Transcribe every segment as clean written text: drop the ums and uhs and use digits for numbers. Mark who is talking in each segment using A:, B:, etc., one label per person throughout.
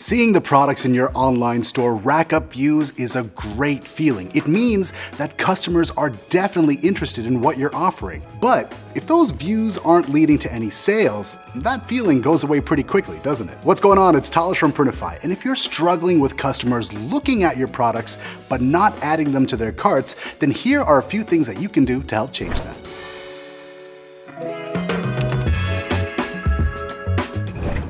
A: Seeing the products in your online store rack up views is a great feeling. It means that customers are definitely interested in what you're offering. But if those views aren't leading to any sales, that feeling goes away pretty quickly, doesn't it? What's going on? It's Talish from Printify. And if you're struggling with customers looking at your products but not adding them to their carts, then here are a few things that you can do to help change that.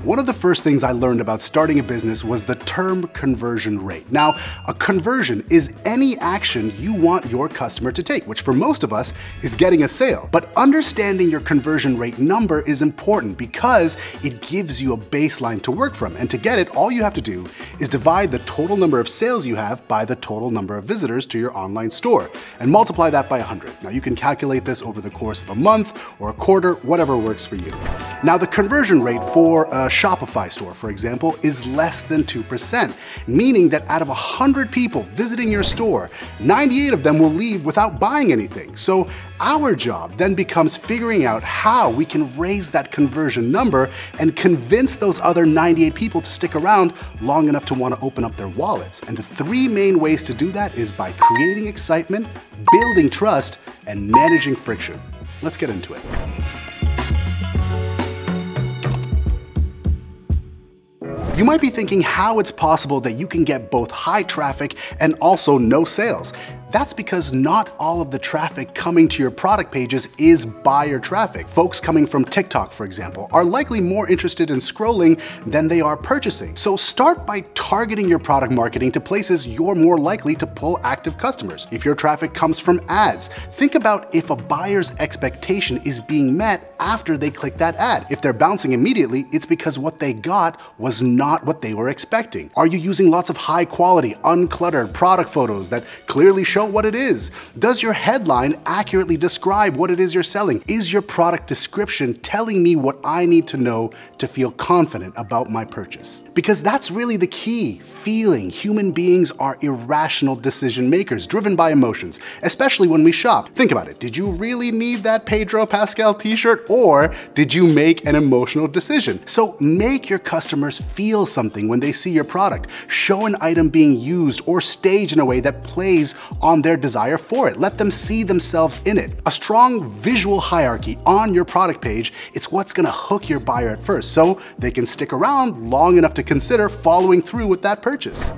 A: One of the first things I learned about starting a business was the term conversion rate. Now, a conversion is any action you want your customer to take, which for most of us is getting a sale. But understanding your conversion rate number is important because it gives you a baseline to work from. And to get it, all you have to do is divide the total number of sales you have by the total number of visitors to your online store and multiply that by 100. Now, you can calculate this over the course of a month or a quarter, whatever works for you. Now, the conversion rate for a Shopify store, for example, is less than 2%, meaning that out of 100 people visiting your store, 98 of them will leave without buying anything. So our job then becomes figuring out how we can raise that conversion number and convince those other 98 people to stick around long enough to want to open up their wallets. And the three main ways to do that is by creating excitement, building trust, and managing friction. Let's get into it. You might be thinking how it's possible that you can get both high traffic and also no sales. That's because not all of the traffic coming to your product pages is buyer traffic. Folks coming from TikTok, for example, are likely more interested in scrolling than they are purchasing. So start by targeting your product marketing to places you're more likely to pull active customers. If your traffic comes from ads, think about if a buyer's expectation is being met after they click that ad. If they're bouncing immediately, it's because what they got was not what they were expecting. Are you using lots of high quality, uncluttered product photos that clearly show what it is? Does your headline accurately describe what it is you're selling? Is your product description telling me what I need to know to feel confident about my purchase? Because that's really the key. Feeling. Human beings are irrational decision makers, driven by emotions, especially when we shop. Think about it. Did you really need that Pedro Pascal t-shirt, or did you make an emotional decision? So make your customers feel something when they see your product. Show an item being used or staged in a way that plays on their desire for it. Let them see themselves in it. A strong visual hierarchy on your product page, it's what's gonna hook your buyer at first, so they can stick around long enough to consider following through with that purchase.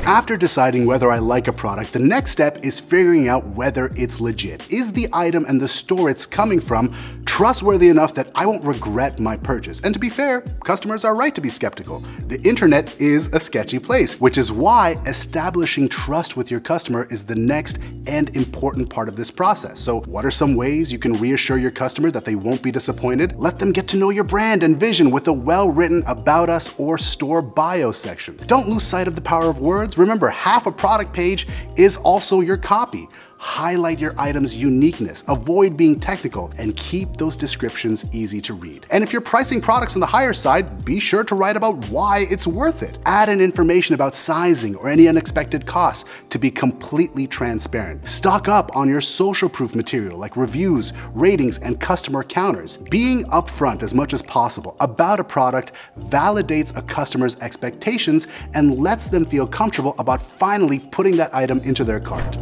A: After deciding whether I like a product, the next step is figuring out whether it's legit. Is the item and the store it's coming from trustworthy enough that I won't regret my purchase? And to be fair, customers are right to be skeptical. The internet is a sketchy place, which is why establishing trust with your customer is the next and important part of this process. So what are some ways you can reassure your customer that they won't be disappointed? Let them get to know your brand and vision with a well-written About Us or store bio section. Don't lose sight of the power of words. Remember, half a product page is also your copy. Highlight your item's uniqueness, avoid being technical, and keep those descriptions easy to read. And if you're pricing products on the higher side, be sure to write about why it's worth it. Add in information about sizing or any unexpected costs to be completely transparent. Stock up on your social proof material like reviews, ratings, and customer counters. Being upfront as much as possible about a product validates a customer's expectations and lets them feel comfortable about finally putting that item into their cart.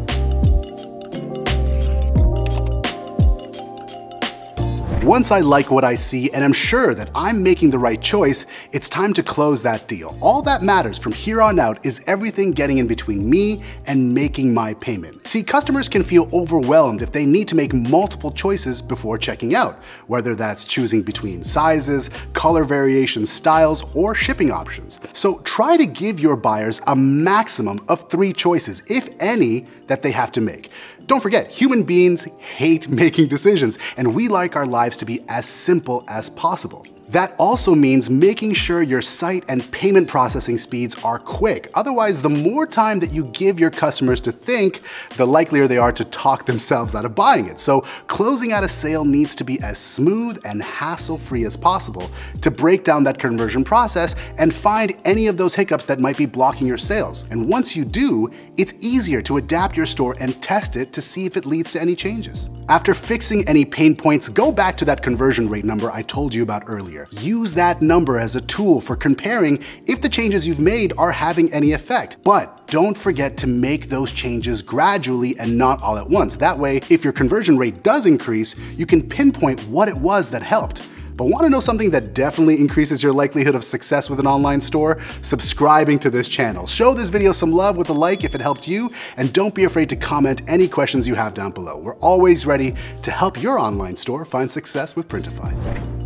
A: Once I like what I see and am sure that I'm making the right choice, it's time to close that deal. All that matters from here on out is everything getting in between me and making my payment. See, customers can feel overwhelmed if they need to make multiple choices before checking out, whether that's choosing between sizes, color variations, styles, or shipping options. So try to give your buyers a maximum of 3 choices, if any, that they have to make. Don't forget, human beings hate making decisions, and we like our lives to be as simple as possible. That also means making sure your site and payment processing speeds are quick. Otherwise, the more time that you give your customers to think, the likelier they are to talk themselves out of buying it. So closing out a sale needs to be as smooth and hassle-free as possible to break down that conversion process and find any of those hiccups that might be blocking your sales. And once you do, it's easier to adapt your store and test it to see if it leads to any changes. After fixing any pain points, go back to that conversion rate number I told you about earlier. Use that number as a tool for comparing if the changes you've made are having any effect. But don't forget to make those changes gradually and not all at once. That way, if your conversion rate does increase, you can pinpoint what it was that helped. But want to know something that definitely increases your likelihood of success with an online store? Subscribing to this channel. Show this video some love with a like if it helped you, and don't be afraid to comment any questions you have down below. We're always ready to help your online store find success with Printify.